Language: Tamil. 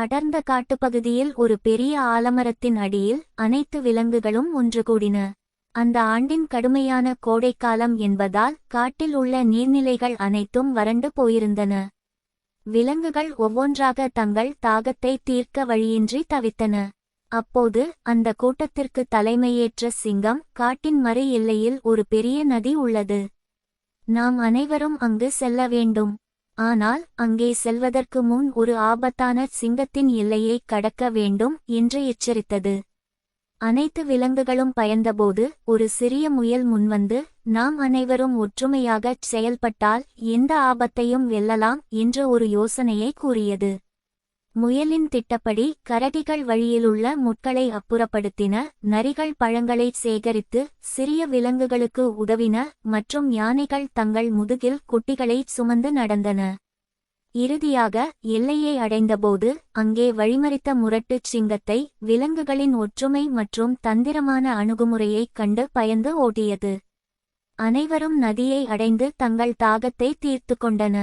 அடர்ந்த காட்டுப்பகுதியில் ஒரு பெரிய ஆலமரத்தின் அடியில் அனைத்து விலங்குகளும் ஒன்று கூடின. அந்த ஆண்டின் கடுமையான கோடைக்காலம் என்பதால் காட்டில் உள்ள நீர்நிலைகள் அனைத்தும் வறண்டு போயிருந்தன. விலங்குகள் ஒவ்வொன்றாக தங்கள் தாகத்தை தீர்க்க வழியின்றி தவித்தன. அப்போது அந்த கூட்டத்திற்கு தலைமையேற்ற சிங்கம், காட்டின் மறு எல்லையில் ஒரு பெரிய நதி உள்ளது. நாம் அனைவரும் அங்கு செல்ல வேண்டும். ஆனால் அங்கே செல்வதற்கு முன் ஒரு ஆபத்தான சிங்கத்தின் எல்லையை கடக்க வேண்டும் என்று எச்சரித்தது. அனைத்து விலங்குகளும் பயந்தபோது ஒரு சிறிய முயல் முன்வந்து, நாம் அனைவரும் ஒற்றுமையாகச் செயல்பட்டால் எந்த ஆபத்தையும் வெல்லலாம் என்று ஒரு யோசனையை கூறியது. முயலின் திட்டப்படி கரடிகள் வழியிலுள்ள முட்களை அப்புறப்படுத்தின, நரிகள் பழங்களை சேகரித்து சிறிய விலங்குகளுக்கு உதவின மற்றும் யானைகள் தங்கள் முதுகில் குட்டிகளை சுமந்து நடந்தன. இறுதியாக எல்லையை அடைந்தபோது அங்கே வழிமறித்த முரட்டுச் சிங்கத்தை விலங்குகளின் ஒற்றுமை மற்றும் தந்திரமான அணுகுமுறையைக் கண்டு பயந்து ஓட்டியது. அனைவரும் நதியை அடைந்து தங்கள் தாகத்தை தீர்த்து கொண்டன.